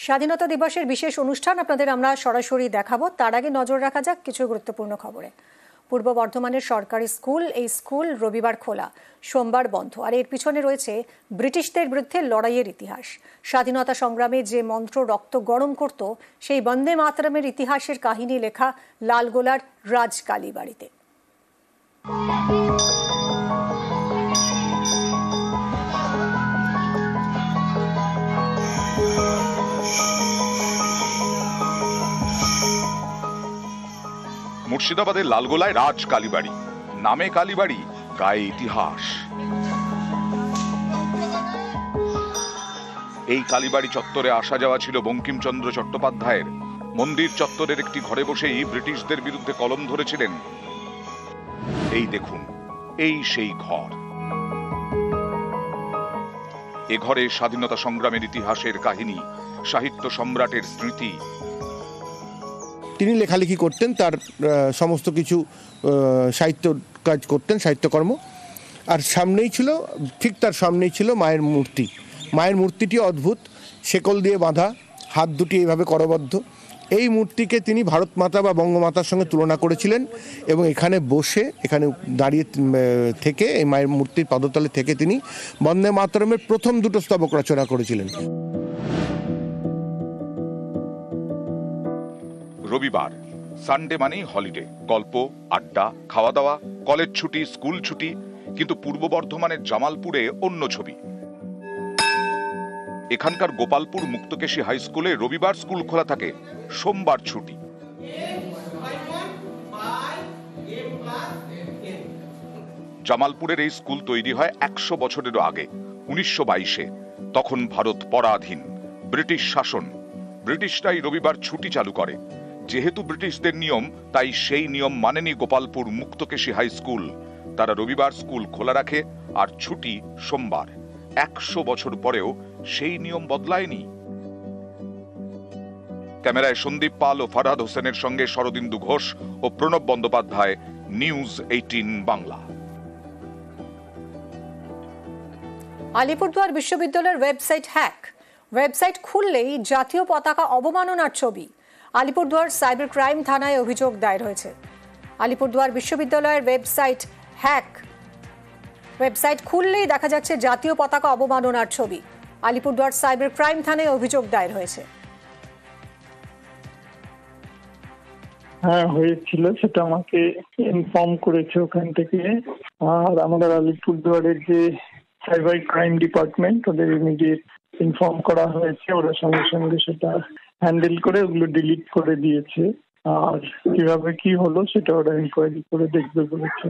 স্বাধীনতা দিবসের বিশেষ অনুষ্ঠান আপনাদের আমরা সরাসরি দেখাবো। তার আগে নজর রাখা যাক কিছু গুরুত্বপূর্ণ খবরে। পূর্ব বর্ধমানের সরকারি স্কুল, এই স্কুল রবিবার খোলা, সোমবার বন্ধ। আর এর পিছনে রয়েছে ব্রিটিশদের বিরুদ্ধে লড়াইয়ের ইতিহাস। স্বাধীনতা সংগ্রামে যে মন্ত্র রক্ত গরম করত, সেই বন্দে মাতরমের ইতিহাসের কাহিনী লেখা লালগোলার রাজ কালীবাড়িতে। মুর্শিদাবাদের লালগোলায় রাজ কালীবাড়ি, নামে কালীবাড়ি, গায়ে ইতিহাস। এই কালীবাড়ি চত্বরে আসা যাওয়া ছিল বঙ্কিমচন্দ্র চট্টোপাধ্যায়ের। মন্দির চত্বরের একটি ঘরে বসেই ব্রিটিশদের বিরুদ্ধে কলম ধরেছিলেন। এই দেখুন, এই সেই ঘর। এ ঘরে স্বাধীনতা সংগ্রামের ইতিহাসের কাহিনী, সাহিত্য সম্রাটের স্মৃতি। তিনি লেখালেখি করতেন, তার সমস্ত কিছু সাহিত্য কাজ করতেন, সাহিত্যকর্ম। আর সামনেই ছিল, ঠিক তার সামনেই ছিল মায়ের মূর্তি। মায়ের মূর্তিটি অদ্ভুত, শেকল দিয়ে বাঁধা, হাত দুটি এইভাবে করবদ্ধ। এই মূর্তিকে তিনি ভারত মাতা বা বঙ্গমাতার সঙ্গে তুলনা করেছিলেন এবং এখানে বসে, এখানে দাঁড়িয়ে থেকে, এই মায়ের মূর্তির পদতলে থেকে তিনি বন্দে মাতরমের প্রথম দুটো স্তবক রচনা করেছিলেন। রবিবার, সানডে মানেই হলিডে, গল্প, আড্ডা, খাওয়া দাওয়া, কলেজ ছুটি, স্কুল ছুটি। কিন্তু পূর্ব বর্ধমানের জামালপুরে অন্য ছবি। এখানকার গোপালপুর মুক্তকেশী হাই স্কুলে রবিবার স্কুল খোলা থাকে, সোমবার ছুটি। জামালপুরের এই স্কুল তৈরি হয় 100 বছরেরও আগে, 1922-এ। তখন ভারত পরাধীন, ব্রিটিশ শাসন। ব্রিটিশরাই রবিবার ছুটি চালু করে। যেহেতু ব্রিটিশদের নিয়ম, তাই সেই নিয়ম মানেনি গোপালপুর মুক্তকেশী হাই স্কুল। তারা রবিবার স্কুল খোলা রাখে আর ছুটি সোমবার। 100 বছর পরেও সেই নিয়ম বদলায়নি। ক্যামেরায় সন্দীপ পাল ও ফারহাদ হোসেনের সঙ্গে শরদিন্দু ঘোষ ও প্রণব বন্দ্যোপাধ্যায়, নিউজ 18 বাংলা। আলিপুরদুয়ার বিশ্ববিদ্যালয়ের ওয়েবসাইট হ্যাক। ওয়েবসাইট খুললেই জাতীয় পতাকা অবমাননার ছবি। আলিপুরদুয়ার সাইবার ক্রাইম থানায় অভিযোগ দায়ের হয়েছে। আলিপুরদুয়ার বিশ্ববিদ্যালয়ের ওয়েবসাইট হ্যাক। ওয়েবসাইট খুললেই দেখা যাচ্ছে জাতীয় পতাকা অবমাননার ছবি। আলিপুরদুয়ার সাইবার ক্রাইম থানায় অভিযোগ দায়ের হয়েছে। হ্যাঁ, হয়েছিল, সেটা আমাকে ইনফর্ম করেছে ওখান থেকে। আর আমাদের আলিপুরদুয়ারের যে সাইবার ক্রাইম ডিপার্টমেন্ট, ওদের ইমিডিয়েট ইনফর্ম করা হয়েছে। ওরা সঙ্গে সঙ্গে সেটা হ্যান্ডেল করে ওগুলো ডিলিট করে দিয়েছে। আর কিভাবে কি হলো সেটা ওরা ইনকোয়ারি করে দেখবে বলেছে।